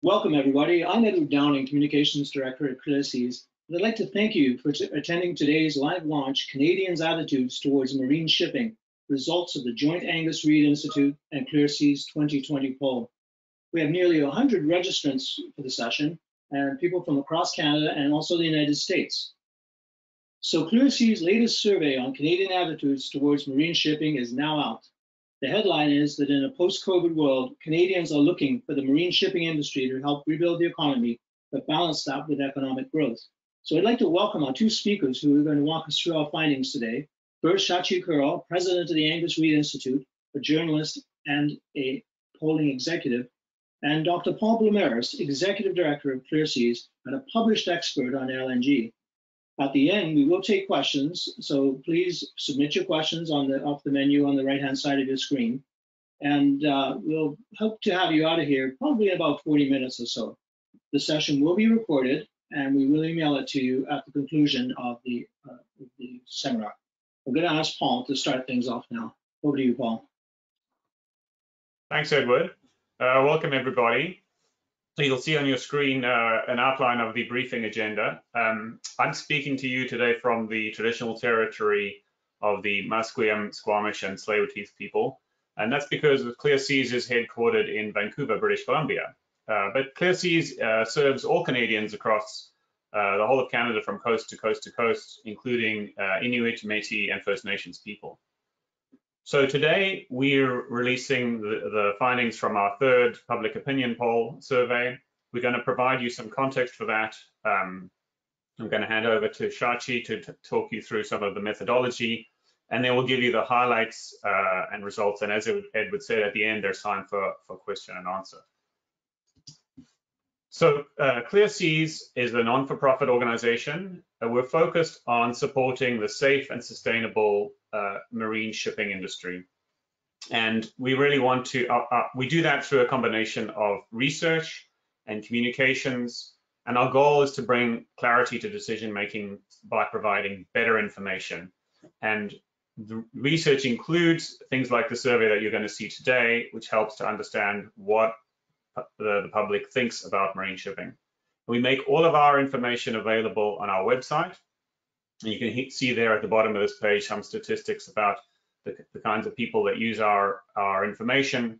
Welcome, everybody. I'm Edward Downing, Communications Director at Clear Seas. I'd like to thank you for attending today's live launch, Canadians' Attitudes Towards Marine Shipping, Results of the Joint Angus Reid Institute and Clear Seas 2020 poll. We have nearly 100 registrants for the session, and people from across Canada and also the United States. So Clear Seas' latest survey on Canadian attitudes towards marine shipping is now out. The headline is that in a post-COVID world, Canadians are looking for the marine shipping industry to help rebuild the economy, but balance that with economic growth. So I'd like to welcome our two speakers who are going to walk us through our findings today. First, Shachi Kurl, president of the Angus Reid Institute, a journalist and a polling executive, and Dr. Paul Blumeris, executive director of Clear Seas and a published expert on LNG. At the end, we will take questions, so please submit your questions off the menu on the right-hand side of your screen. And we'll hope to have you out of here probably in about 40 minutes or so. The session will be recorded, and we will email it to you at the conclusion of the seminar. I'm going to ask Paul to start things off now. Over to you, Paul. Thanks, Edward. Welcome, everybody. So you'll see on your screen an outline of the briefing agenda. I'm speaking to you today from the traditional territory of the Musqueam, Squamish, and Tsleil-Waututh people, and that's because Clear Seas is headquartered in Vancouver, British Columbia. But Clear Seas serves all Canadians across the whole of Canada from coast to coast to coast, including Inuit, Métis, and First Nations people. So today we're releasing the findings from our third public opinion poll survey. We're going to provide you some context for that. I'm going to hand over to Shachi to talk you through some of the methodology, and then we'll give you the highlights and results. And as Edward said, at the end, there's time for question and answer. So Clear Seas is a non-for-profit organization. We're focused on supporting the safe and sustainable marine shipping industry. And we really want to, we do that through a combination of research and communications. And our goal is to bring clarity to decision-making by providing better information. And the research includes things like the survey that you're going to see today, which helps to understand what the public thinks about marine shipping. We make all of our information available on our website. And you can see there at the bottom of this page some statistics about the kinds of people that use our information.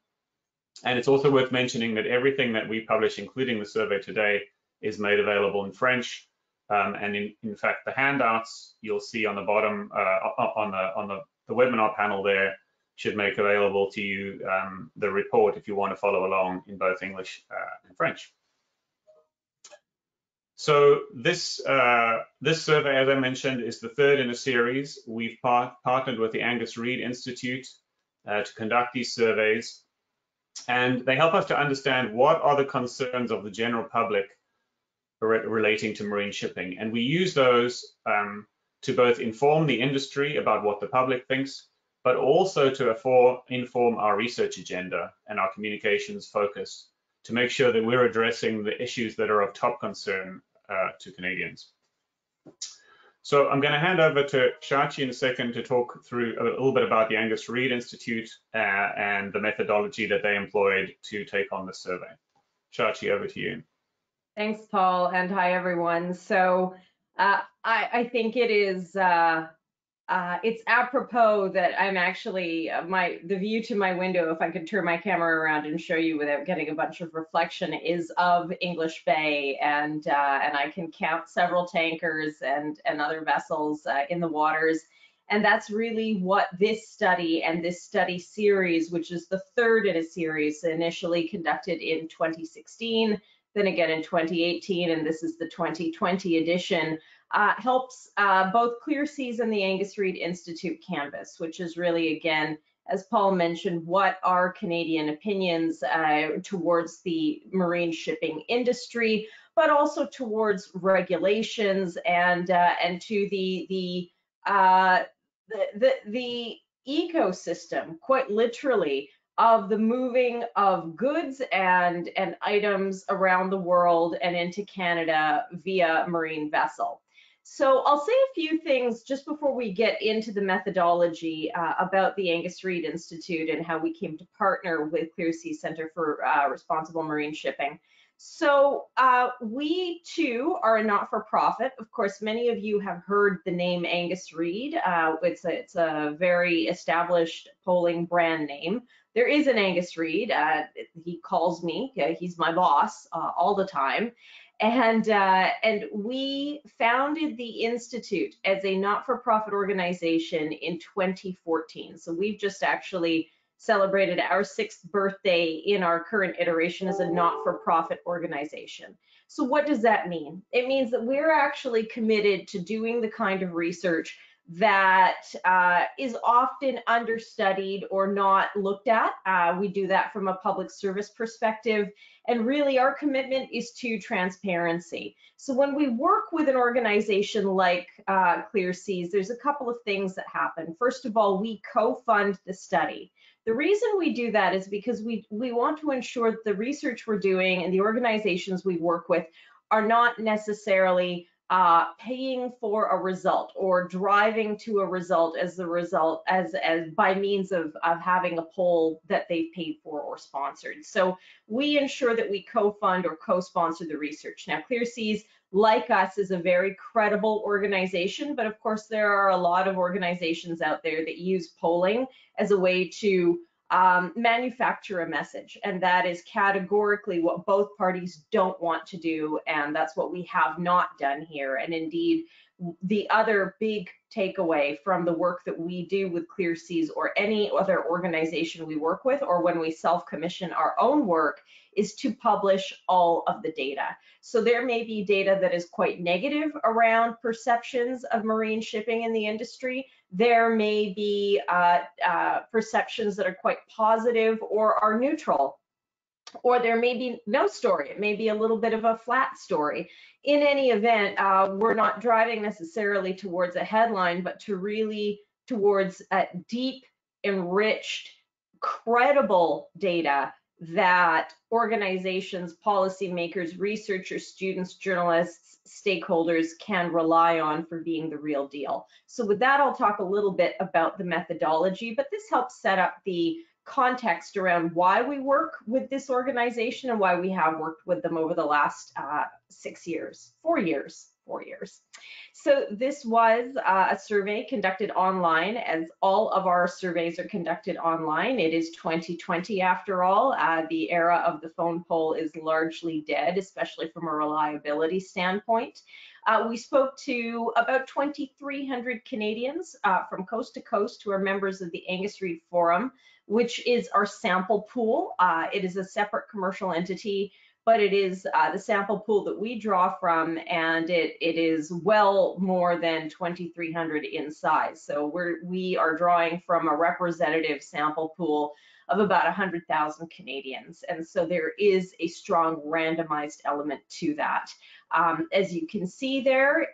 And it's also worth mentioning that everything that we publish, including the survey today, is made available in French. And in fact, the handouts you'll see on the bottom on the webinar panel there should make available to you the report if you want to follow along in both English and French. So this survey, as I mentioned, is the third in a series. We've partnered with the Angus Reid Institute to conduct these surveys, and they help us to understand what are the concerns of the general public relating to marine shipping. And we use those to both inform the industry about what the public thinks, but also to inform our research agenda and our communications focus to make sure that we're addressing the issues that are of top concern to Canadians. So I'm going to hand over to Shachi in a second to talk through a little bit about the Angus Reid Institute and the methodology that they employed to take on the survey. Shachi, over to you. Thanks, Paul, and hi, everyone. So I think it is it's apropos that I'm actually the view to my window, if I could turn my camera around and show you without getting a bunch of reflection, is of English Bay, and I can count several tankers and other vessels in the waters. And that's really what this study and this study series, which is the third in a series, initially conducted in 2016, then again in 2018, and this is the 2020 edition, helps both Clear Seas and the Angus Reid Institute canvas, which is really, again, as Paul mentioned, what are Canadian opinions towards the marine shipping industry, but also towards regulations and to the ecosystem, quite literally, of the moving of goods and items around the world and into Canada via marine vessel. So I'll say a few things just before we get into the methodology about the Angus Reid Institute and how we came to partner with Clear Seas Centre for Responsible Marine Shipping. So we too are a not-for-profit. Of course, many of you have heard the name Angus Reid. It's a very established polling brand name. There is an Angus Reid. He calls me. He's my boss all the time. And we founded the Institute as a not-for-profit organization in 2014. So we've just actually celebrated our 6th birthday in our current iteration as a not-for-profit organization. So what does that mean? It means that we're actually committed to doing the kind of research that is often understudied or not looked at. We do that from a public service perspective, and really our commitment is to transparency. So when we work with an organization like Clear Seas, there's a couple of things that happen. First of all, we co-fund the study. The reason we do that is because we want to ensure that the research we're doing and the organizations we work with are not necessarily paying for a result or driving to a result as by means of having a poll that they've paid for or sponsored. So we ensure that we co-fund or co-sponsor the research. Now, Clear Seas, like us, is a very credible organization, but of course there are a lot of organizations out there that use polling as a way to manufacture a message, and that is categorically what both parties don't want to do, and that's what we have not done here. And indeed, the other big takeaway from the work that we do with Clear Seas or any other organization we work with, or when we self-commission our own work, is to publish all of the data. So there may be data that is quite negative around perceptions of marine shipping in the industry. There may be perceptions that are quite positive or are neutral, or there may be no story. It may be a little bit of a flat story. In any event, we're not driving necessarily towards a headline, but towards deep, enriched, credible data that organizations, policymakers, researchers, students, journalists, stakeholders can rely on for being the real deal. So with that, I'll talk a little bit about the methodology, but this helps set up the context around why we work with this organization and why we have worked with them over the last 4 years. So this was a survey conducted online, as all of our surveys are conducted online. It is 2020 after all. The era of the phone poll is largely dead, especially from a reliability standpoint. We spoke to about 2,300 Canadians from coast to coast who are members of the Angus Reid Forum, which is our sample pool. It is a separate commercial entity, but it is the sample pool that we draw from, and it is well more than 2,300 in size. So we are drawing from a representative sample pool of about 100,000 Canadians. And so there is a strong randomized element to that. As you can see there,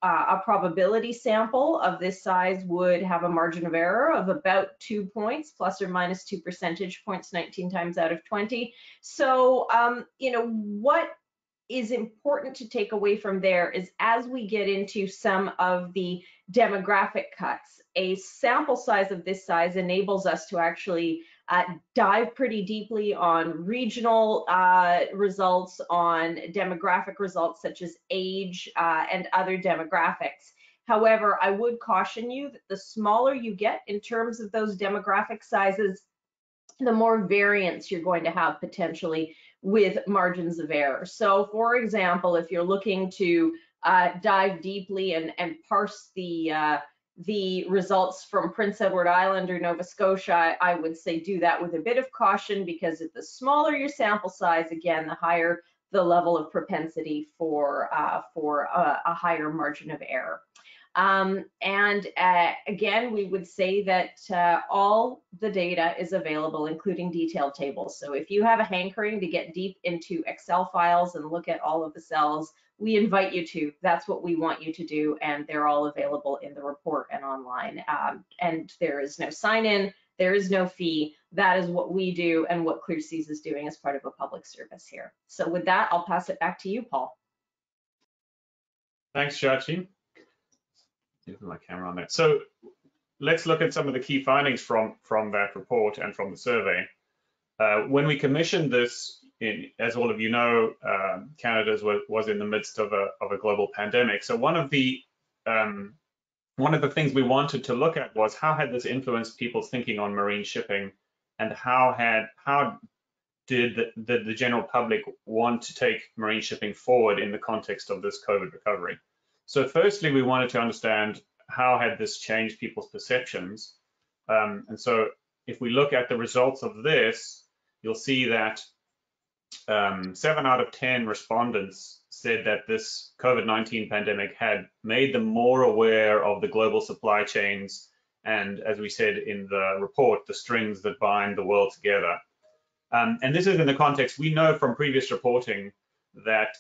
a probability sample of this size would have a margin of error of about 2 points, plus or minus 2 percentage points, 19 times out of 20. So, what is important to take away from there is, as we get into some of the demographic cuts, a sample size of this size enables us to actually dive pretty deeply on regional results, on demographic results such as age and other demographics. However, I would caution you that the smaller you get in terms of those demographic sizes, the more variance you're going to have potentially with margins of error. So for example, if you're looking to dive deeply and parse the results from Prince Edward Island or Nova Scotia, I would say do that with a bit of caution, because if the smaller your sample size, again, the higher the level of propensity for a higher margin of error. Again, we would say that all the data is available, including detailed tables. So if you have a hankering to get deep into Excel files and look at all of the cells, we invite you to. That's what we want you to do, and they're all available in the report and online. And there is no sign-in, there is no fee. That is what we do and what Clear Seas is doing as part of a public service here. So with that, I'll pass it back to you, Paul. Thanks, Shachi. My camera on there. So let's look at some of the key findings from that report and from the survey. When we commissioned this, as all of you know, Canada was in the midst of a global pandemic. So one of the things we wanted to look at was how had this influenced people's thinking on marine shipping, and how did the general public want to take marine shipping forward in the context of this COVID recovery. So firstly, we wanted to understand how had this changed people's perceptions. And so if we look at the results of this, you'll see that 7 out of 10 respondents said that this COVID-19 pandemic had made them more aware of the global supply chains and, as we said in the report, the strings that bind the world together. And this is in the context, we know from previous reporting that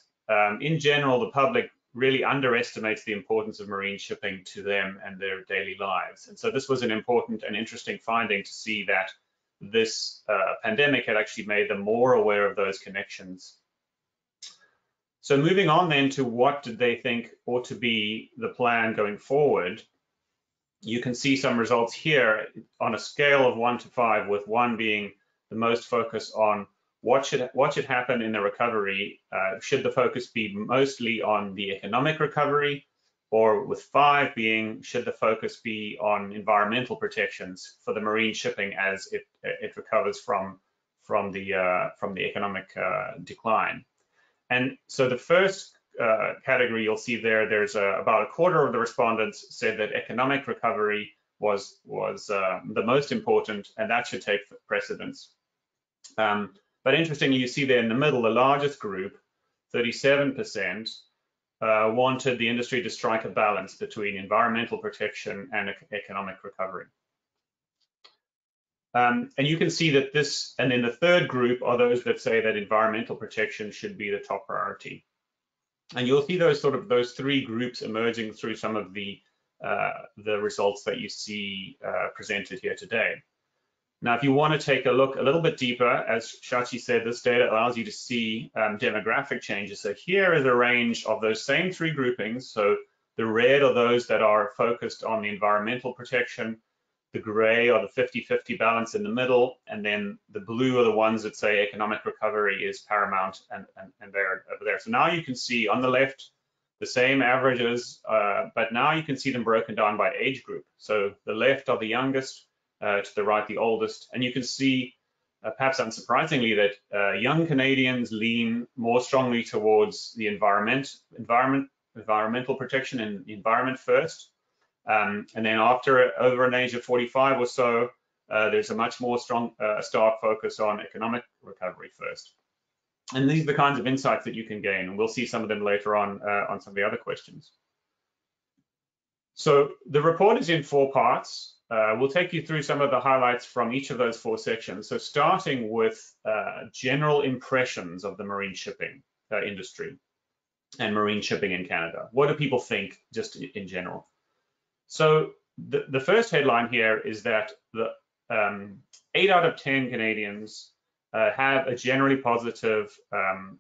in general, the public really underestimates the importance of marine shipping to them and their daily lives. And so this was an important and interesting finding to see that this pandemic had actually made them more aware of those connections. So moving on then to what did they think ought to be the plan going forward, you can see some results here on a scale of 1 to 5, with 1 being the most focus on what should happen in the recovery. Should the focus be mostly on the economic recovery, or with 5 being should the focus be on environmental protections for the marine shipping as it recovers from the economic decline. And so the first category you'll see there's about a quarter of the respondents said that economic recovery was the most important, and that should take precedence. But interestingly, you see there in the middle, the largest group, 37%, wanted the industry to strike a balance between environmental protection and economic recovery. And you can see that this, and then the third group are those that say that environmental protection should be the top priority. And you'll see those 3 groups emerging through some of the results that you see presented here today. Now, if you want to take a look a little bit deeper, as Shachi said, this data allows you to see demographic changes. So here is a range of those same 3 groupings. So the red are those that are focused on the environmental protection, the gray are the 50-50 balance in the middle, and then the blue are the ones that say economic recovery is paramount, and they're over there. So now you can see on the left the same averages, but now you can see them broken down by age group. So the left are the youngest, to the right the oldest, and you can see, perhaps unsurprisingly, that young Canadians lean more strongly towards the environmental protection and environment first. And then after over an age of 45 or so, there's a much more stark focus on economic recovery first. And these are the kinds of insights that you can gain, and we'll see some of them later on some of the other questions. So the report is in 4 parts. We'll take you through some of the highlights from each of those 4 sections. So starting with general impressions of the marine shipping industry and marine shipping in Canada. What do people think just in general? So the first headline here is that the 8 out of 10 Canadians have a generally positive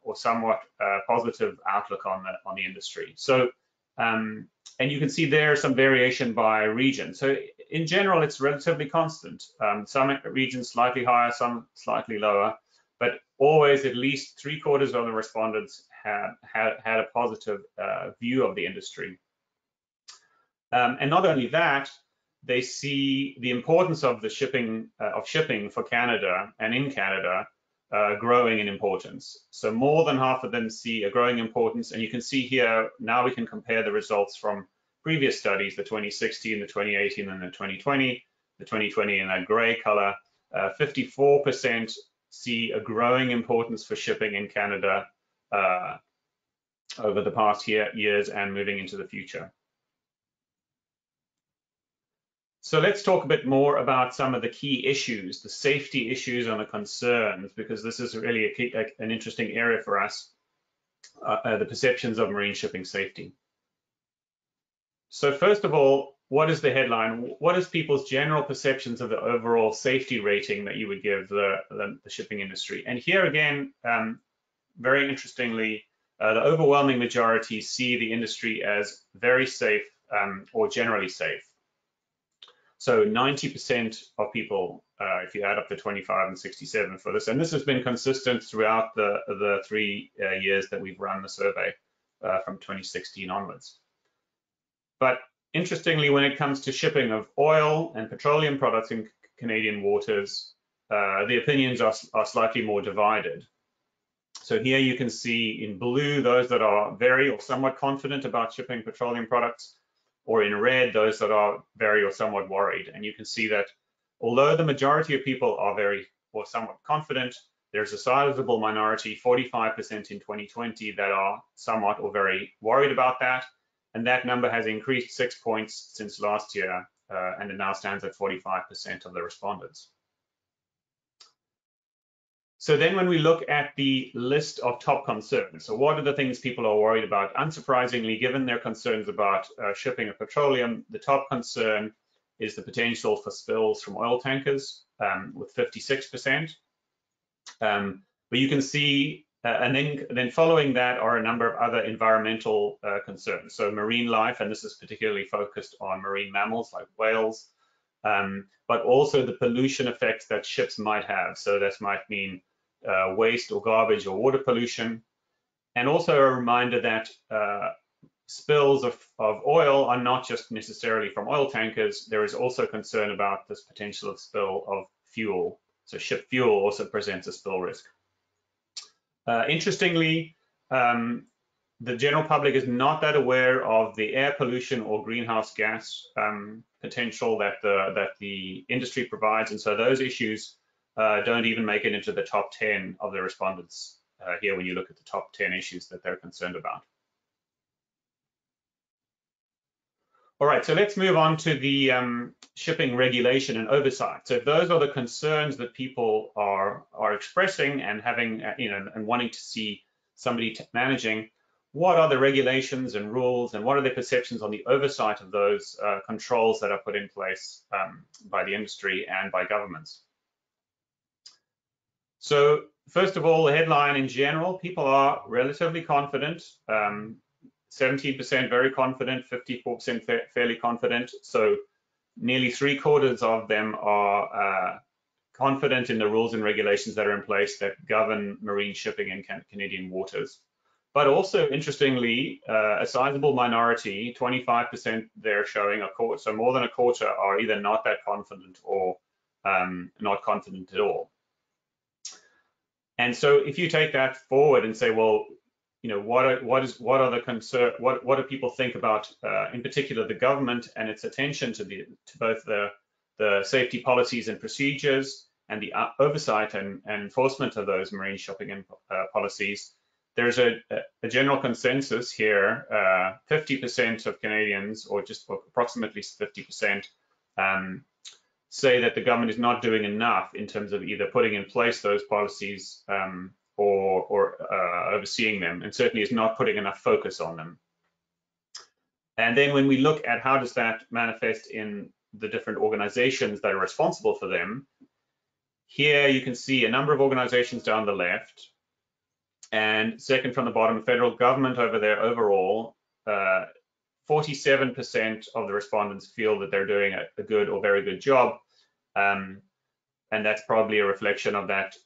or somewhat positive outlook on the industry. So and you can see there some variation by region. So in general, it's relatively constant. Some regions slightly higher, some slightly lower, but always at least 3/4 of the respondents had a positive view of the industry. And not only that, they see the importance of the shipping for Canada and in Canada growing in importance. So more than half of them see a growing importance, and you can see here, now we can compare the results from previous studies, the 2016, the 2018, and the 2020. The 2020 in that gray color, 54% see a growing importance for shipping in Canada over the past years and moving into the future. So let's talk a bit more about some of the key issues, the safety issues and the concerns, because this is really an interesting area for us, the perceptions of marine shipping safety. So first of all, what is the headline? What is people's general perceptions of the overall safety rating that you would give the shipping industry? And here again, very interestingly, the overwhelming majority see the industry as very safe or generally safe. So 90% of people if you add up the 25 and 67 for this. And this has been consistent throughout the 3 years that we've run the survey from 2016 onwards. But interestingly, when it comes to shipping of oil and petroleum products in Canadian waters, the opinions are slightly more divided. So here you can see in blue those that are very or somewhat confident about shipping petroleum products, or in red those that are very or somewhat worried. And you can see that although the majority of people are very or somewhat confident, there's a sizable minority, 45% in 2020, that are somewhat or very worried about that. And that number has increased 6 points since last year, and it now stands at 45% of the respondents. So then when we look at the list of top concerns, so what are the things people are worried about? Unsurprisingly, given their concerns about shipping of petroleum, the top concern is the potential for spills from oil tankers, with 56%. But you can see, and then following that are a number of other environmental concerns. So marine life, and this is particularly focused on marine mammals like whales, but also the pollution effects that ships might have. So this might mean waste or garbage or water pollution. And also a reminder that spills of oil are not just necessarily from oil tankers. There is also concern about this potential of spill of fuel. So ship fuel also presents a spill risk. Interestingly, the general public is not that aware of the air pollution or greenhouse gas potential that the industry provides, and so those issues don't even make it into the top 10 of the respondents here when you look at the top 10 issues that they're concerned about. All right, so let's move on to the shipping regulation and oversight. So if those are the concerns that people are expressing and having, and wanting to see somebody managing, what are the regulations and rules, and what are their perceptions on the oversight of those controls that are put in place by the industry and by governments? So first of all, the headline in general, people are relatively confident. 17% very confident, 54% fairly confident. So nearly 3/4 of them are confident in the rules and regulations that are in place that govern marine shipping in Canadian waters. But also, interestingly, a sizable minority, 25%, they're showing so more than a quarter are either not that confident or not confident at all. And so if you take that forward and say, well, what are the concern? What do people think about, in particular, the government and its attention to both the safety policies and procedures and the oversight and enforcement of those marine shipping policies? There's a general consensus here. 50% of Canadians, or just approximately 50%, say that the government is not doing enough in terms of either putting in place those policies or overseeing them, and certainly is not putting enough focus on them. And then when we look at how does that manifest in the different organizations that are responsible for them, here you can see a number of organizations down the left, and second from the bottom, federal government over there overall. 47% of the respondents feel that they're doing a good or very good job, and that's probably a reflection of that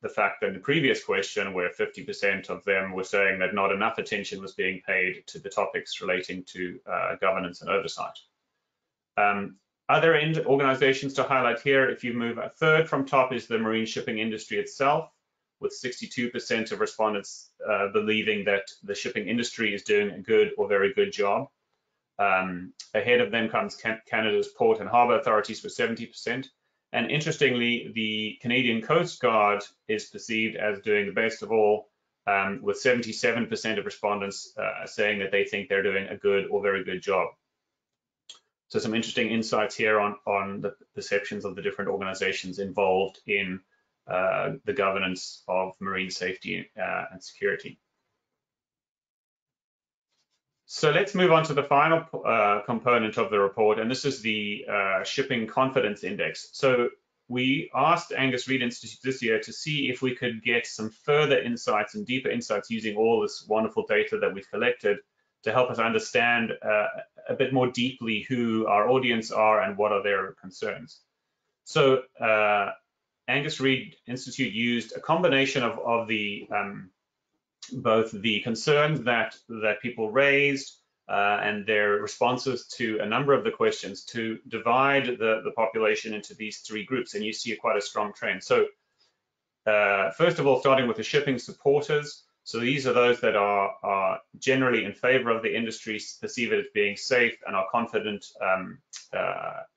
the fact that in the previous question, where 50% of them were saying that not enough attention was being paid to the topics relating to governance and oversight. Other organizations to highlight here, if you move a third from top, is the marine shipping industry itself, with 62% of respondents believing that the shipping industry is doing a good or very good job. Ahead of them comes Canada's Port and Harbour Authorities with 70%. And interestingly, the Canadian Coast Guard is perceived as doing the best of all, with 77% of respondents saying that they think they're doing a good or very good job. So some interesting insights here on the perceptions of the different organizations involved in the governance of marine safety and security. So let's move on to the final component of the report, and this is the Shipping Confidence Index. So we asked Angus Reid Institute this year to see if we could get some further insights and deeper insights using all this wonderful data that we've collected to help us understand a bit more deeply who our audience are and what are their concerns. So Angus Reid Institute used a combination of the both the concerns that people raised and their responses to a number of the questions to divide the population into these three groups, and you see quite a strong trend. So first of all, starting with the shipping supporters. So these are those that are generally in favor of the industry, perceive it as being safe, and are confident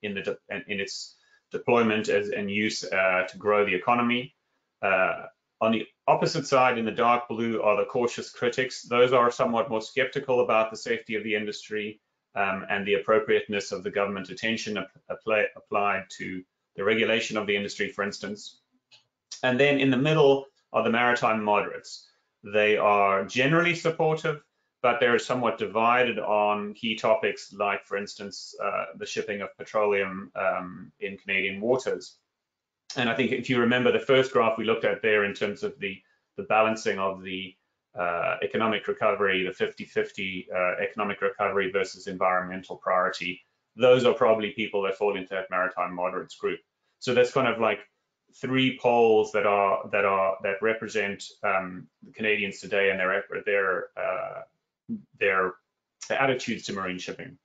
in its deployment and use to grow the economy. On the opposite side, in the dark blue, are the cautious critics. Those are somewhat more skeptical about the safety of the industry and the appropriateness of the government attention applied to the regulation of the industry, for instance. And then in the middle are the maritime moderates. They are generally supportive, but they're somewhat divided on key topics like, for instance, the shipping of petroleum in Canadian waters. And I think if you remember the first graph we looked at there in terms of the balancing of the economic recovery, the 50-50 economic recovery versus environmental priority, those are probably people that fall into that maritime moderates group. So that's kind of like three poles that represent the Canadians today and their attitudes to marine shipping.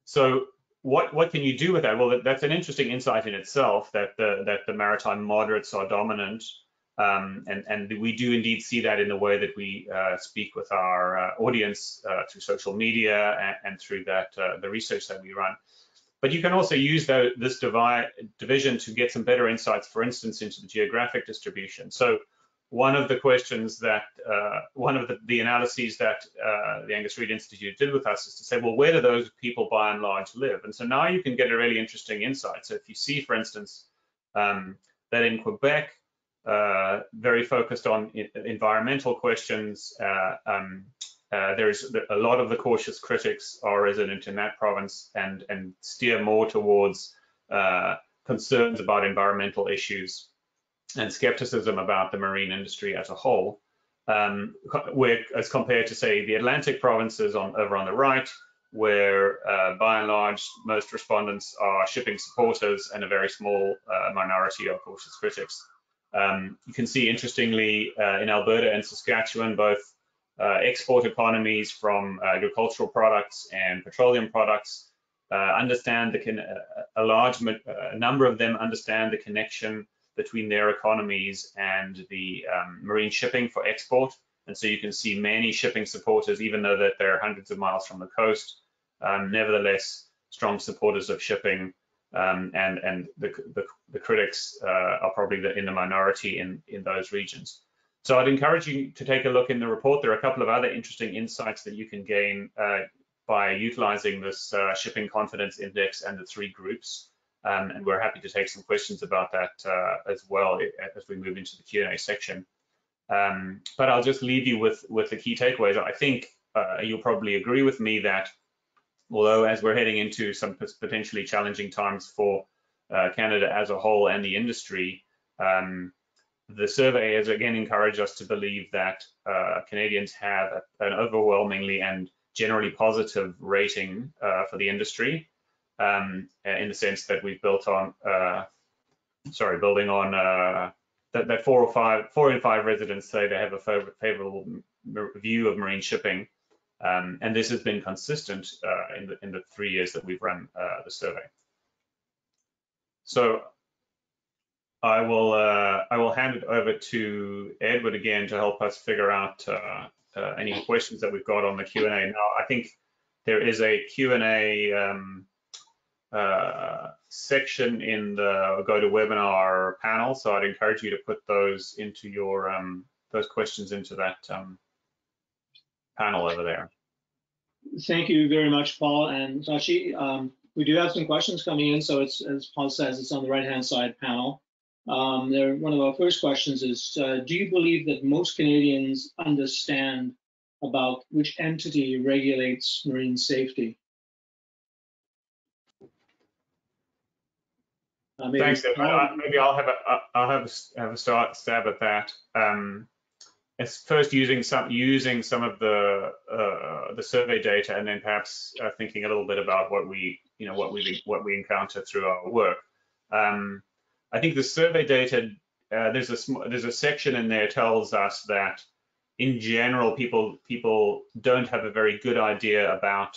So what can you do with that? Well, that's an interesting insight in itself, that the maritime moderates are dominant, and we do indeed see that in the way that we speak with our audience through social media and through the research that we run. But you can also use this division to get some better insights, for instance, into the geographic distribution. So one of the questions that, one of the analyses that the Angus Reid Institute did with us is to say, well, where do those people by and large live? And so now you can get a really interesting insight. So if you see, for instance, that in Quebec, very focused on environmental questions, there's a lot of the cautious critics are resident in that province and steer more towards concerns about environmental issues and skepticism about the marine industry as a whole, as compared to, say, the Atlantic provinces over on the right, where by and large most respondents are shipping supporters and a very small minority are cautious critics. You can see, interestingly, in Alberta and Saskatchewan, both export economies from agricultural products and petroleum products understand a large number of them understand the connection between their economies and the marine shipping for export. And so you can see many shipping supporters, even though that they're hundreds of miles from the coast, nevertheless strong supporters of shipping, and the critics are probably in the minority in those regions. So I'd encourage you to take a look in the report. There are a couple of other interesting insights that you can gain by utilizing this shipping confidence index and the three groups. And we're happy to take some questions about that as well as we move into the Q&A section. But I'll just leave you with the key takeaways. I think you'll probably agree with me that although as we're heading into some potentially challenging times for Canada as a whole and the industry, the survey has again encouraged us to believe that Canadians have an overwhelmingly and generally positive rating for the industry, in the sense that we've building on that 4 in 5 residents say they have a favorable view of marine shipping, and this has been consistent in the 3 years that we've run the survey. So I will hand it over to Edward again to help us figure out any questions that we've got on the Q&A. Now, I think there is a Q&A section in the GoToWebinar panel, so I'd encourage you to put those into your those questions into that panel over there. Thank you very much, Paul and Sashi. We do have some questions coming in, so it's, as Paul says, it's on the right-hand side panel. One of our first questions is, do you believe that most Canadians understand about which entity regulates marine safety? Thanks, Ed. Maybe I'll have a stab at that. It's first using some of the survey data, and then perhaps thinking a little bit about what we encounter through our work. I think the survey data, there's a section in there tells us that in general, people don't have a very good idea about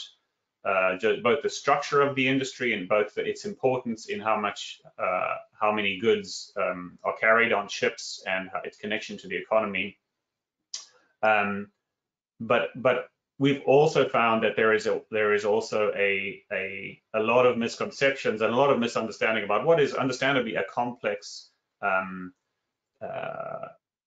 both the structure of the industry and both its importance in how many goods are carried on ships and its connection to the economy. But we've also found that there is also a lot of misconceptions and a lot of misunderstanding about what is understandably a complex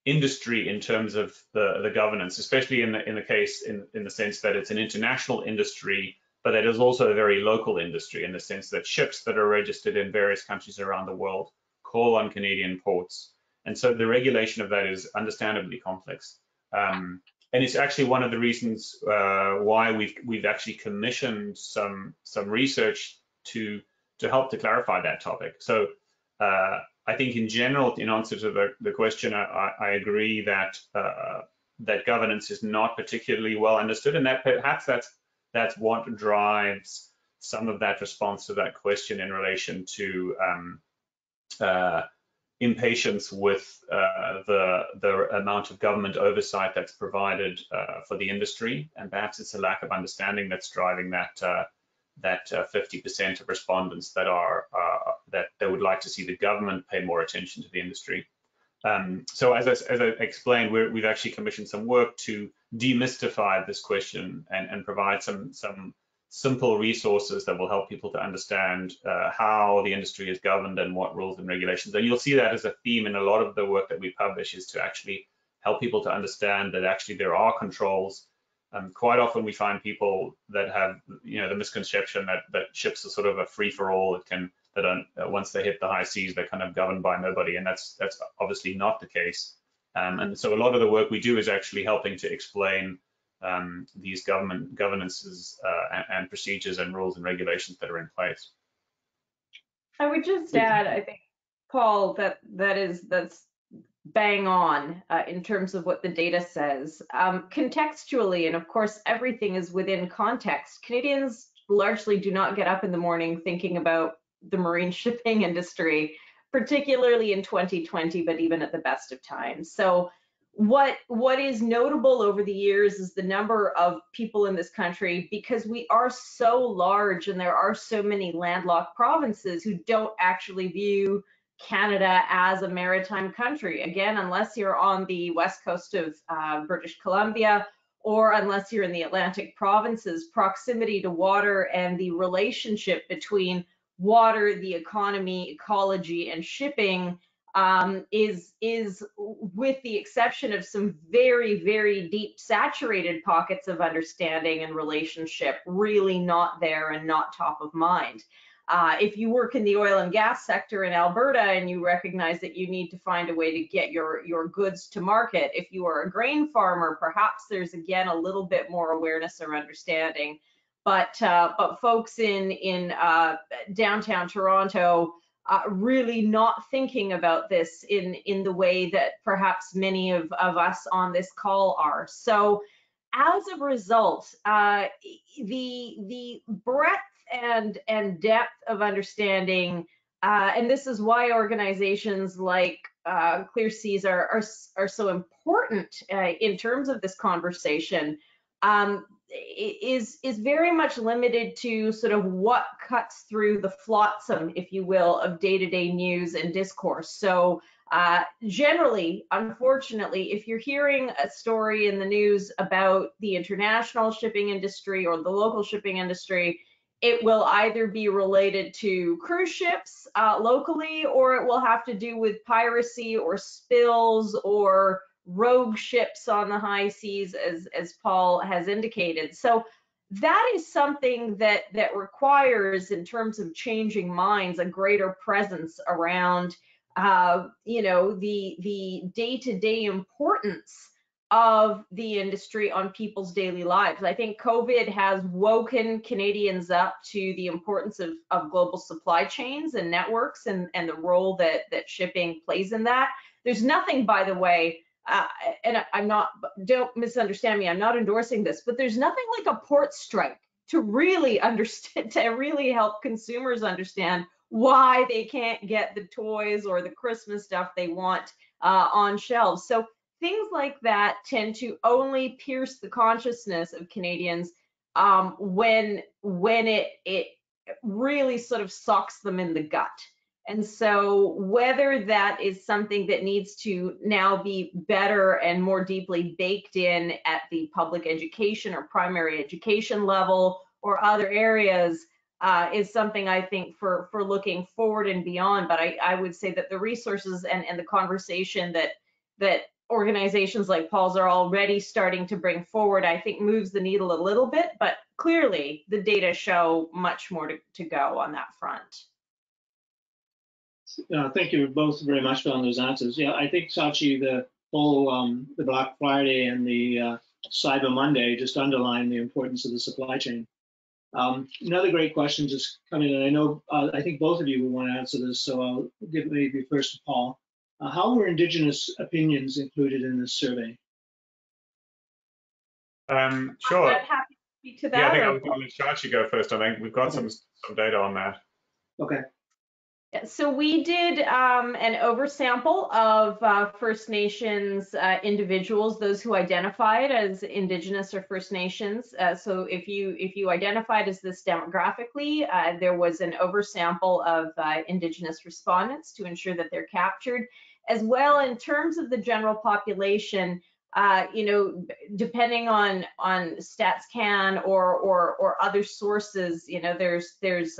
industry in terms of the governance, especially in the sense that it's an international industry, but it is also a very local industry in the sense that ships that are registered in various countries around the world call on Canadian ports, and so the regulation of that is understandably complex. And it's actually one of the reasons why we've actually commissioned some research to help to clarify that topic. So I think in general, in answer to the question, I agree that that governance is not particularly well understood, and that perhaps that's what drives some of that response to that question in relation to impatience with the amount of government oversight that's provided for the industry, and perhaps it's a lack of understanding that's driving that 50% of respondents that they would like to see the government pay more attention to the industry. So as I explained, we've actually commissioned some work to demystify this question and provide some simple resources that will help people to understand how the industry is governed and what rules and regulations. And you'll see that as a theme in a lot of the work that we publish, is to actually help people to understand that actually there are controls. Quite often we find people that have, the misconception that ships are sort of a free-for-all. Once they hit the high seas, they're kind of governed by nobody, and that's obviously not the case. And so a lot of the work we do is actually helping to explain these governances and procedures and rules and regulations that are in place. I would just add, I think, Paul, that's bang on in terms of what the data says. Contextually, and of course, everything is within context. Canadians largely do not get up in the morning thinking about the marine shipping industry, particularly in 2020, but even at the best of times. So what is notable over the years is the number of people in this country, because we are so large and there are so many landlocked provinces who don't actually view Canada as a maritime country. Again, unless you're on the west coast of British Columbia, or unless you're in the Atlantic provinces, proximity to water and the relationship between water, the economy, ecology, and shipping is, with the exception of some very, very deep saturated pockets of understanding and relationship, really not there and not top of mind. If you work in the oil and gas sector in Alberta and you recognize that you need to find a way to get your goods to market, if you are a grain farmer, perhaps there's again a little bit more awareness or understanding. But folks in downtown Toronto really not thinking about this in the way that perhaps many of us on this call are. So as a result, the breadth and depth of understanding, and this is why organizations like Clear Seas are so important in terms of this conversation, is very much limited to sort of what cuts through the flotsam, if you will, of day-to-day news and discourse. So generally, unfortunately, if you're hearing a story in the news about the international shipping industry or the local shipping industry, it will either be related to cruise ships locally, or it will have to do with piracy or spills or rogue ships on the high seas, as Paul has indicated. So that is something that requires, in terms of changing minds, a greater presence around the day-to-day importance of the industry on people's daily lives. I think COVID has woken Canadians up to the importance of global supply chains and networks and the role that shipping plays in that. There's nothing, by the way, and don't misunderstand me, I'm not endorsing this, but there's nothing like a port strike to really understand, to really help consumers understand why they can't get the toys or the Christmas stuff they want on shelves. So things like that tend to only pierce the consciousness of Canadians when it really sort of socks them in the gut. And so whether that is something that needs to now be better and more deeply baked in at the public education or primary education level or other areas is something I think for looking forward and beyond. But I would say that the resources and the conversation that organizations like Paul's are already starting to bring forward, I think moves the needle a little bit, but clearly the data show much more to go on that front. Thank you both very much on those answers. Yeah, I think, Sachi, the whole the Black Friday and the Cyber Monday just underline the importance of the supply chain. Another great question just coming in. I know, I think both of you will want to answer this, so I'll give maybe first to Paul. How were Indigenous opinions included in this survey? Sure. I'm happy to speak to that. Yeah, I think I was going to let Sachi go first. I think we've got some data on that. Okay. So we did an oversample of First Nations individuals, those who identified as Indigenous or First Nations. So if you identified as this demographically, there was an oversample of Indigenous respondents to ensure that they're captured. As well, in terms of the general population, you know, depending on StatsCan or other sources, you know, there's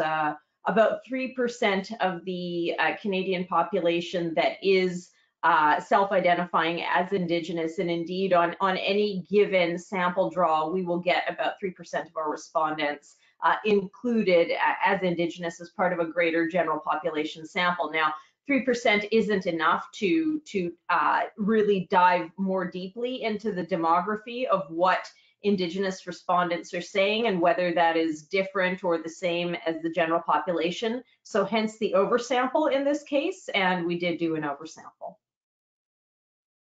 about 3% of the Canadian population that is self-identifying as Indigenous, and indeed on any given sample draw, we will get about 3% of our respondents included as Indigenous as part of a greater general population sample. Now, 3% isn't enough to really dive more deeply into the demography of what Indigenous respondents are saying and whether that is different or the same as the general population. So hence the oversample in this case, and we did do an oversample.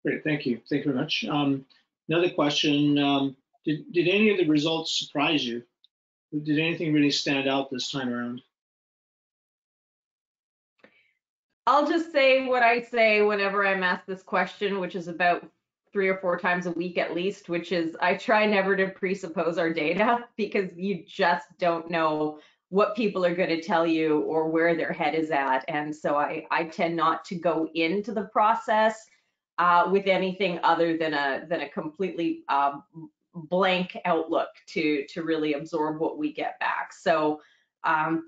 Great, thank you. Thank you very much. Another question, did any of the results surprise you? Did anything really stand out this time around? I'll just say what I say whenever I'm asked this question, which is about 3 or 4 times a week at least, which is I try never to presuppose our data because you just don't know what people are going to tell you or where their head is at. And so I tend not to go into the process with anything other than a completely blank outlook to really absorb what we get back. So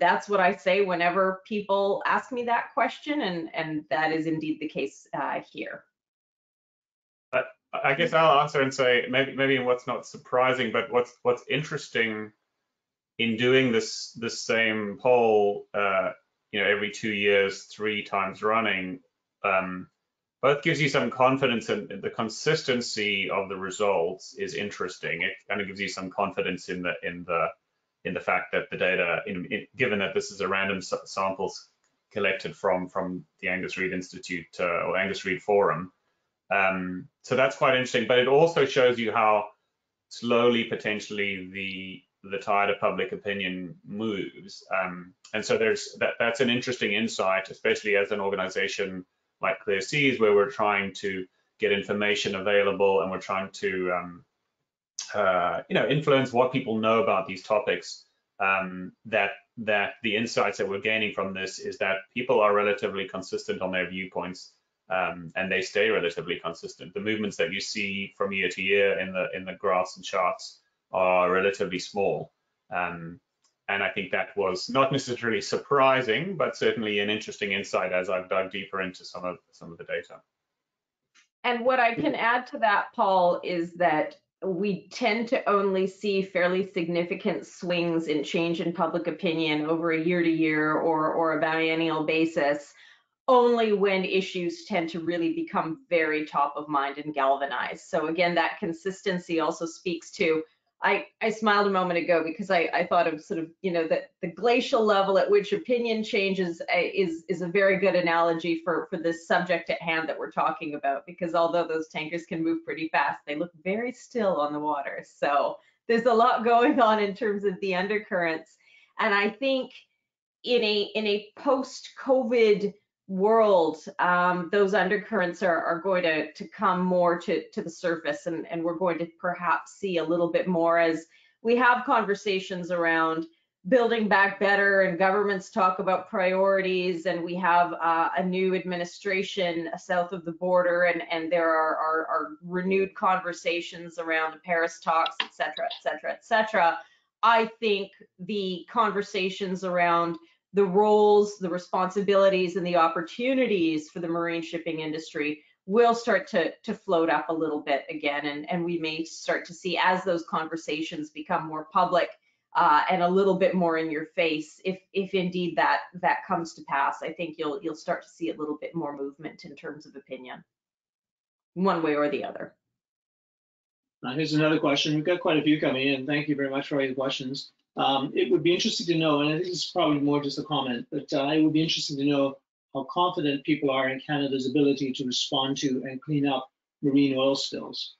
that's what I say whenever people ask me that question, and that is indeed the case here. I guess I'll answer and say maybe what's not surprising, but what's interesting in doing this same poll, you know, every 2 years, 3 times running, both gives you some confidence in the consistency of the results is interesting. It kind of gives you some confidence in the fact that the data, given that this is a random samples collected from the Angus Reid Institute or Angus Reid Forum. So that's quite interesting, but it also shows you how slowly potentially the tide of public opinion moves. And so that's an interesting insight, especially as an organization like Clear Seas, where we're trying to get information available and we're trying to you know, influence what people know about these topics. That the insights that we're gaining from this is that people are relatively consistent on their viewpoints. And they stay relatively consistent. The movements that you see from year to year in the graphs and charts are relatively small. And I think that was not necessarily surprising, but certainly an interesting insight as I've dug deeper into some of the data. And what I can add to that, Paul, is that we tend to only see fairly significant swings in change in public opinion over a year-to-year or a biennial basis, only when issues tend to really become very top of mind and galvanized. So again, that consistency also speaks to, I smiled a moment ago because I thought of sort of, you know, that the glacial level at which opinion changes is a very good analogy for this subject at hand that we're talking about, because although those tankers can move pretty fast, they look very still on the water. So there's a lot going on in terms of the undercurrents. And I think in a post-COVID world, those undercurrents are going to come more to the surface, and we're going to perhaps see a little bit more as we have conversations around building back better, and governments talk about priorities, and we have a new administration south of the border, and there are renewed conversations around the Paris talks, et cetera, et cetera, et cetera. I think the conversations around the roles, the responsibilities, and the opportunities for the marine shipping industry will start to float up a little bit again, and we may start to see, as those conversations become more public and a little bit more in your face, if indeed that comes to pass, I think you'll start to see a little bit more movement in terms of opinion, one way or the other. Here's another question. We've got quite a few coming in. Thank you very much for all your questions. It would be interesting to know, and this is probably more just a comment, but it would be interesting to know how confident people are in Canada's ability to respond to and clean up marine oil spills.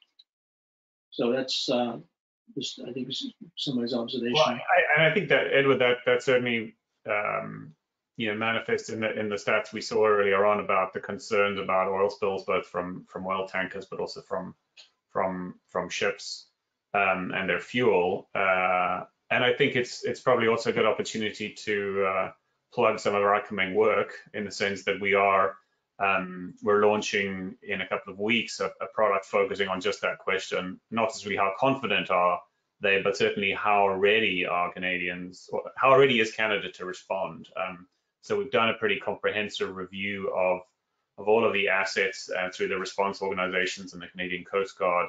So that's just, I think, somebody's observation. Well, I think that, Edward, that certainly manifests in the stats we saw earlier on about the concerns about oil spills, both from oil tankers, but also from ships and their fuel. And I think it's probably also a good opportunity to plug some of our upcoming work, in the sense that we're launching in a couple of weeks a product focusing on just that question, not necessarily how confident are they, but certainly how ready are Canadians, or how ready is Canada to respond. So we've done a pretty comprehensive review of all of the assets through the response organizations and the Canadian Coast Guard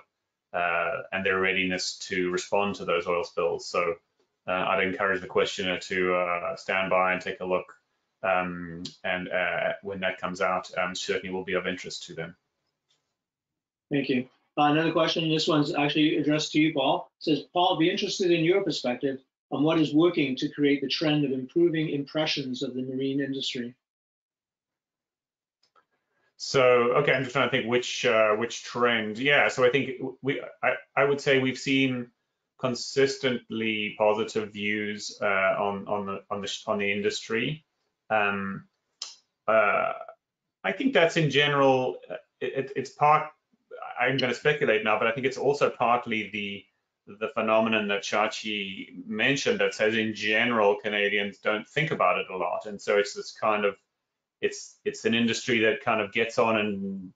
and their readiness to respond to those oil spills. So I'd encourage the questioner to stand by and take a look, and when that comes out, certainly will be of interest to them. Thank you. Another question, this one's actually addressed to you, Paul. It says, Paul, I'd be interested in your perspective on what is working to create the trend of improving impressions of the marine industry. So, okay, I'm just trying to think which trend. Yeah, so I think I would say we've seen consistently positive views on the industry. I think that's in general. It's part. I'm going to speculate now, but I think it's also partly the phenomenon that Shachi mentioned, that says in general Canadians don't think about it a lot, and so it's this kind of it's an industry that kind of gets on and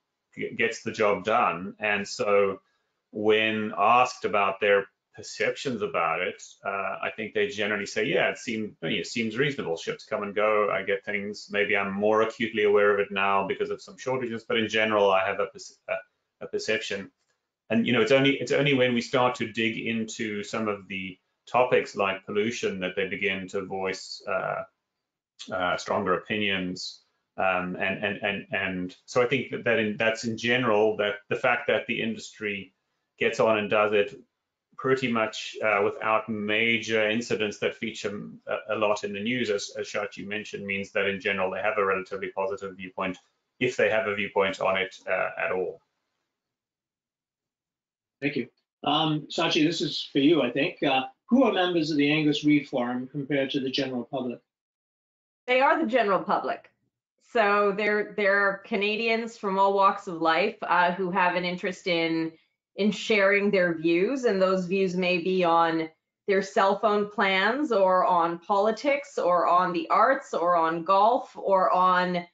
gets the job done. And so when asked about their perceptions about it, I think they generally say, yeah, it seems reasonable. Ships come and go. I get things. Maybe I'm more acutely aware of it now because of some shortages, but in general, I have a perception. And it's only when we start to dig into some of the topics like pollution that they begin to voice stronger opinions. And so I think that's in general, that the fact that the industry gets on and does it pretty much without major incidents that feature a lot in the news, as Shachi mentioned, means that in general they have a relatively positive viewpoint, if they have a viewpoint on it at all. Thank you. Shachi, this is for you, I think. Who are members of the Angus Reid Forum compared to the general public? They are the general public. So they're Canadians from all walks of life who have an interest in sharing their views, and those views may be on their cell phone plans, or on politics, or on the arts, or on golf, or on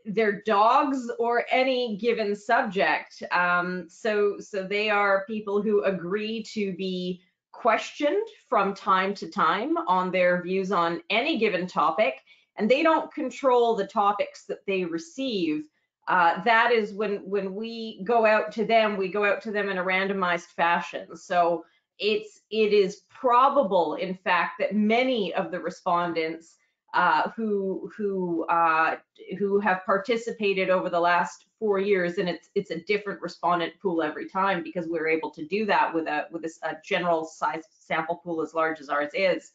their dogs, or any given subject. So they are people who agree to be questioned from time to time on their views on any given topic, and they don't control the topics that they receive. That is when we go out to them, we go out to them in a randomized fashion. So it is probable, in fact, that many of the respondents who have participated over the last 4 years, and it's a different respondent pool every time, because we're able to do that with a general size sample pool as large as ours is,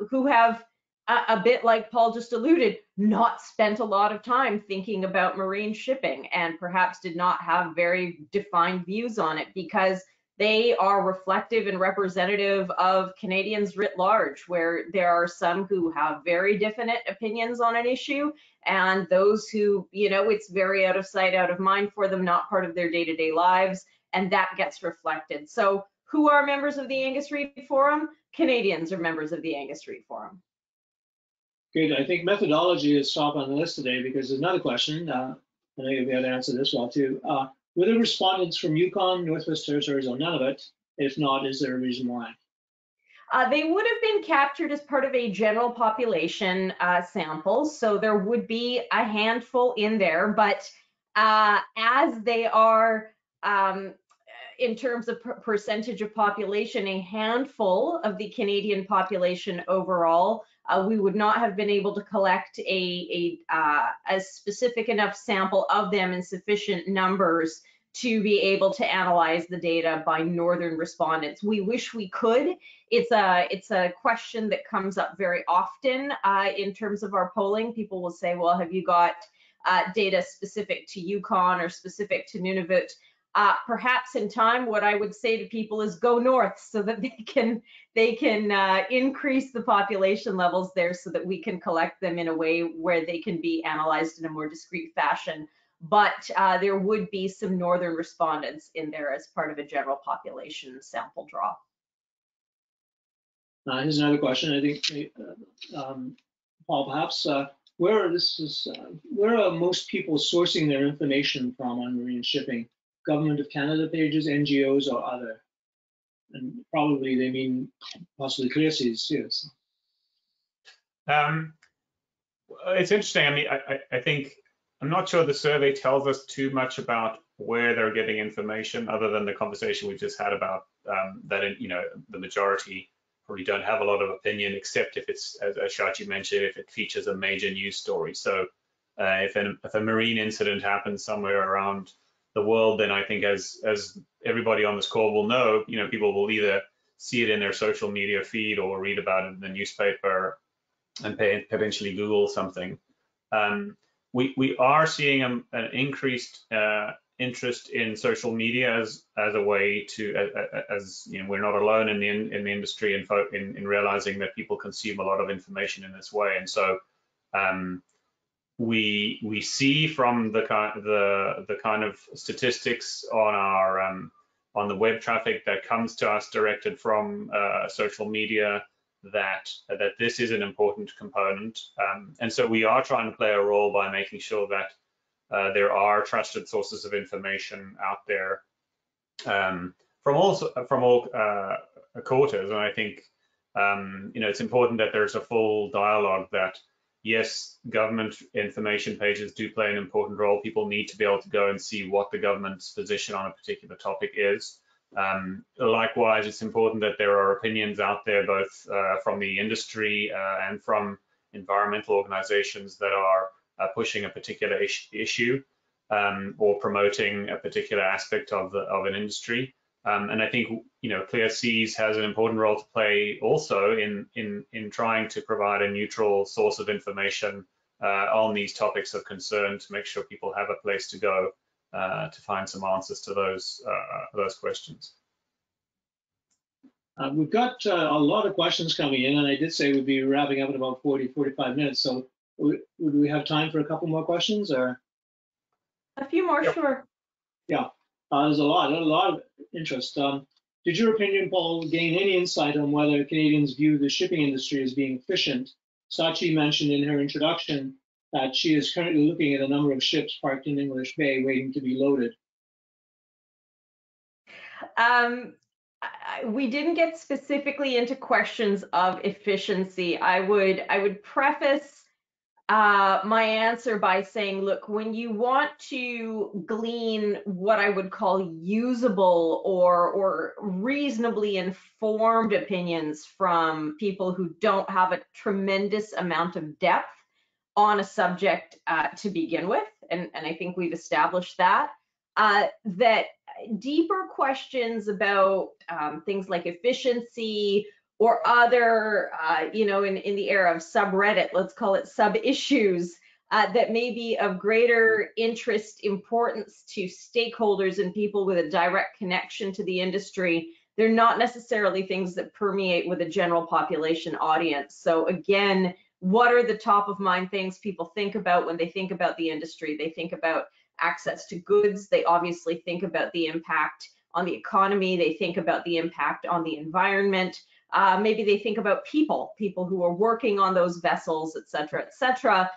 who have a bit like Paul just alluded, not spent a lot of time thinking about marine shipping, and perhaps did not have very defined views on it, because They are reflective and representative of Canadians writ large, where there are some who have very definite opinions on an issue, and those who, it's very out of sight, out of mind for them, not part of their day-to-day lives, and that gets reflected. So who are members of the Angus Reid Forum? Canadians are members of the Angus Reid Forum. Good. I think methodology is top on the list today because there's another question. I know you'll be able to answer this well too. Were the respondents from Yukon, Northwest Territories, or none of it? If not, is there a reason why? They would have been captured as part of a general population sample, so there would be a handful in there, but as they are, in terms of percentage of population, a handful of the Canadian population overall, we would not have been able to collect a specific enough sample of them in sufficient numbers to be able to analyze the data by northern respondents. We wish we could. It's a question that comes up very often in terms of our polling. People will say, well, have you got data specific to Yukon or specific to Nunavut? Perhaps in time, what I would say to people is go north so that they can increase the population levels there so that we can collect them in a way where they can be analyzed in a more discrete fashion. But there would be some northern respondents in there as part of a general population sample draw. Here's another question. I think, Paul, perhaps, where are most people sourcing their information from on marine shipping? Government of Canada pages, NGOs, or other? And probably they mean possibly ClearSeas too. So. It's interesting. I mean, I think, I'm not sure the survey tells us too much about where they're getting information, other than the conversation we just had about that, the majority probably don't have a lot of opinion, except if it's, as Shachi mentioned, if it features a major news story. So if a marine incident happens somewhere around the world, then I think as everybody on this call will know, people will either see it in their social media feed or read about it in the newspaper and eventually Google something. We are seeing an increased interest in social media as a way to, we're not alone in the industry in realizing that people consume a lot of information in this way, and so we see from the kind of statistics on our on the web traffic that comes to us directed from social media that this is an important component, and so we are trying to play a role by making sure that there are trusted sources of information out there from all quarters, and I think it's important that there's a full dialogue that yes, government information pages do play an important role. People need to be able to go and see what the government's position on a particular topic is. Likewise, it's important that there are opinions out there, both from the industry and from environmental organizations that are pushing a particular issue or promoting a particular aspect of an industry. And I think ClearSeas has an important role to play also in trying to provide a neutral source of information on these topics of concern to make sure people have a place to go to find some answers to those questions. We've got a lot of questions coming in, and I did say we'd be wrapping up in about 45 minutes. So would we have time for a couple more questions, or? A few more, yep. Sure. Yeah, there's a lot of interest. Did your opinion, Paul, gain any insight on whether Canadians view the shipping industry as being efficient? Sachi mentioned in her introduction that she is currently looking at a number of ships parked in English Bay waiting to be loaded. We didn't get specifically into questions of efficiency. I would preface my answer by saying, look, when you want to glean what I would call usable or reasonably informed opinions from people who don't have a tremendous amount of depth on a subject to begin with, and I think we've established that, that deeper questions about things like efficiency or other, in the era of subreddit, let's call it sub-issues, that may be of greater interest, importance to stakeholders and people with a direct connection to the industry, they're not necessarily things that permeate with a general population audience. So again, what are the top of mind things people think about when they think about the industry? They think about access to goods. They obviously think about the impact on the economy. They think about the impact on the environment. Maybe they think about people who are working on those vessels, et cetera, et cetera.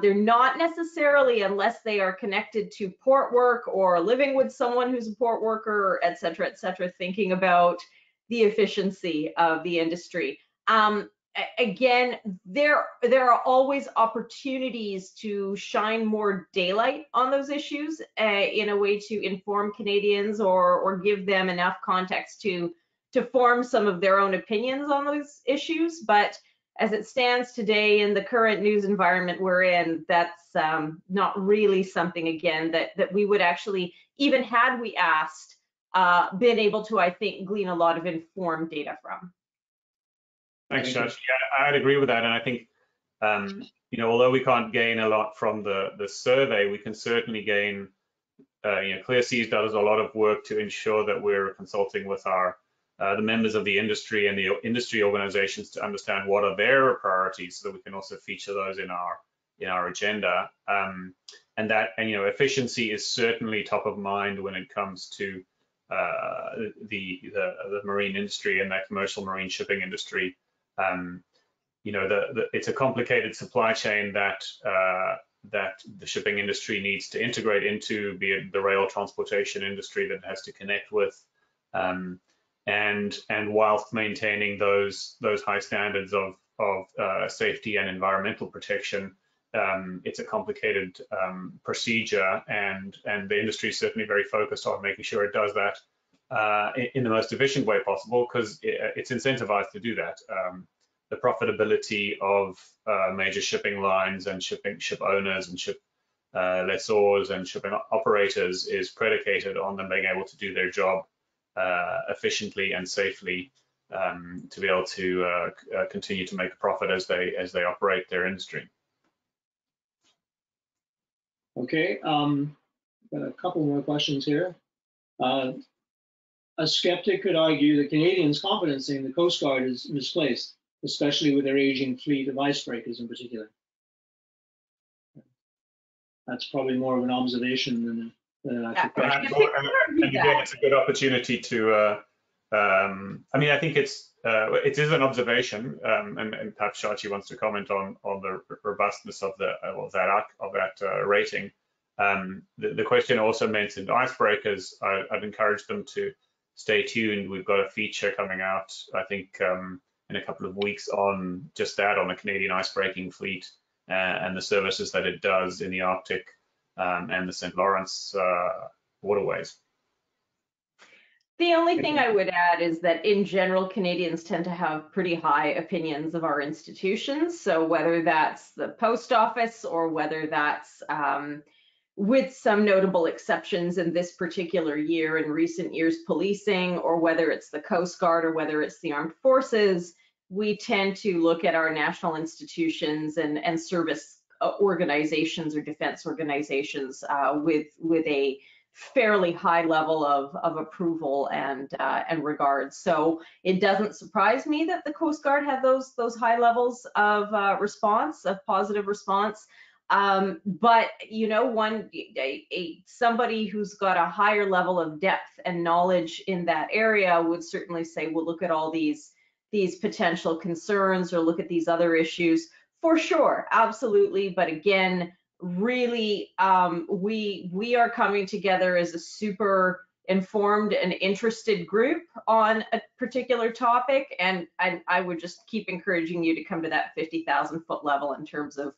They're not necessarily, unless they are connected to port work or living with someone who's a port worker, et cetera, thinking about the efficiency of the industry. Again, there are always opportunities to shine more daylight on those issues in a way to inform Canadians or give them enough context to form some of their own opinions on those issues. But as it stands today in the current news environment we're in, that's not really something, again, that we would actually, even had we asked, been able to, I think, glean a lot of informed data from. Thanks, Josh. Yeah, I'd agree with that. And I think, you know, although we can't gain a lot from the survey, we can certainly gain, you know, Clear Seas does a lot of work to ensure that we're consulting with our the members of the industry and the industry organizations to understand what are their priorities, so that we can also feature those in our agenda. And you know, efficiency is certainly top of mind when it comes to the marine industry and that commercial marine shipping industry. You know, it's a complicated supply chain that the shipping industry needs to integrate into, be it the rail transportation industry that it has to connect with. And whilst maintaining those high standards of safety and environmental protection, it's a complicated procedure, and the industry is certainly very focused on making sure it does that in the most efficient way possible, because it's incentivized to do that. The profitability of major shipping lines and ship owners and ship lessors and shipping operators is predicated on them being able to do their job efficiently and safely, to be able to continue to make a profit as they operate their industry. Okay, got a couple more questions here. A skeptic could argue that Canadians' confidence in the Coast Guard is misplaced, especially with their aging fleet of icebreakers in particular. That's probably more of an observation than an actual question. And again, it's a good opportunity to, I mean, I think it is an observation, and perhaps Shachi wants to comment on the robustness of that rating. The question also mentioned icebreakers. I'd encourage them to stay tuned. We've got a feature coming out, I think, in a couple of weeks on just that, on the Canadian icebreaking fleet and the services that it does in the Arctic and the St. Lawrence waterways. The only thing I would add is that in general, Canadians tend to have pretty high opinions of our institutions. So whether that's the post office or whether that's with some notable exceptions in this particular year, in recent years, policing, or whether it's the Coast Guard or whether it's the armed forces, we tend to look at our national institutions and service organizations or defense organizations with a fairly high level of approval and regard. So it doesn't surprise me that the Coast Guard had those high levels of response, of positive response. But you know, somebody who's got a higher level of depth and knowledge in that area would certainly say, well, look at all these potential concerns, or look at these other issues. For sure, absolutely. But again, really, we are coming together as a super informed and interested group on a particular topic, and I would just keep encouraging you to come to that 50,000-foot level in terms of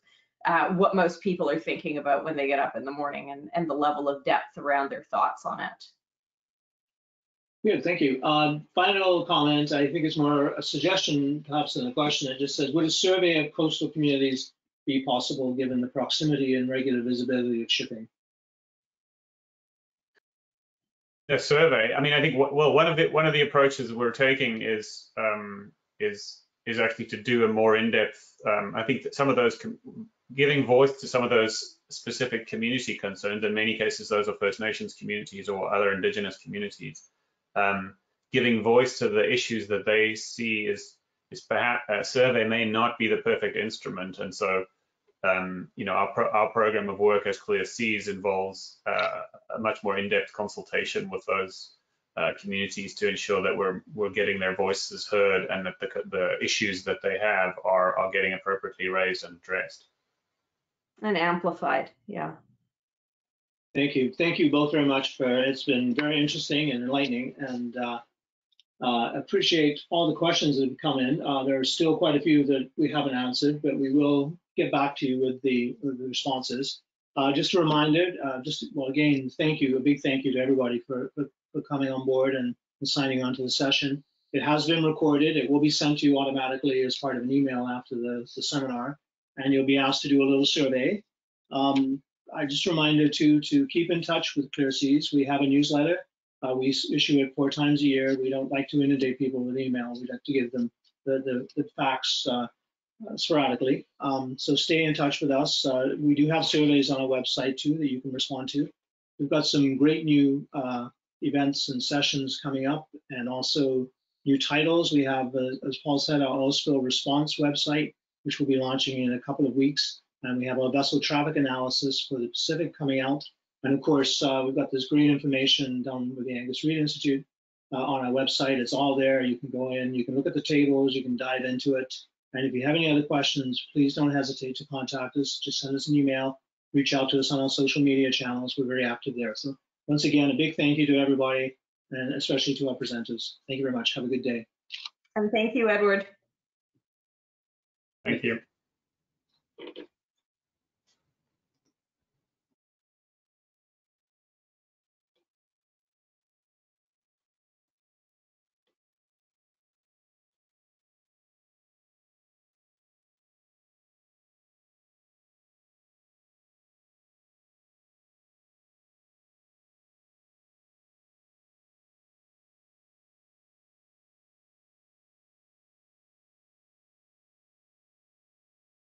what most people are thinking about when they get up in the morning, and the level of depth around their thoughts on it. Good, thank you. Final comment, I think it's more a suggestion perhaps than a question. It just says, would a survey of coastal communities be possible given the proximity and regular visibility of shipping? A survey. I mean, I think one of the approaches we're taking is actually to do a more in-depth. I think that some of those giving voice to some of those specific community concerns. In many cases, those are First Nations communities or other Indigenous communities. Giving voice to the issues that they see is perhaps a survey may not be the perfect instrument, and so our program of work as Clear Seas involves a much more in-depth consultation with those communities to ensure that we're getting their voices heard and that the issues that they have are getting appropriately raised and addressed. And amplified, yeah. Thank you. Thank you both very much. It's been very interesting and enlightening, and appreciate all the questions that have come in. There are still quite a few that we haven't answered, but we will get back to you with the responses. Just a reminder, again, thank you, a big thank you to everybody for coming on board and signing on to the session. It has been recorded. It will be sent to you automatically as part of an email after the seminar, and you'll be asked to do a little survey. I just remind you to keep in touch with Clear Seas. We have a newsletter. We issue it 4 times a year. We don't like to inundate people with email. We like to give them the facts sporadically. So stay in touch with us. We do have surveys on our website too that you can respond to. We've got some great new events and sessions coming up, and also new titles. We have, as Paul said, our oil spill response website, which we'll be launching in a couple of weeks. And we have our vessel traffic analysis for the Pacific coming out. And of course, we've got this great information done with the Angus Reid Institute on our website. It's all there. You can go in, you can look at the tables, you can dive into it. And if you have any other questions, please don't hesitate to contact us. Just send us an email, reach out to us on our social media channels. We're very active there. So once again, a big thank you to everybody, and especially to our presenters. Thank you very much. Have a good day. And thank you, Edward. Thank you.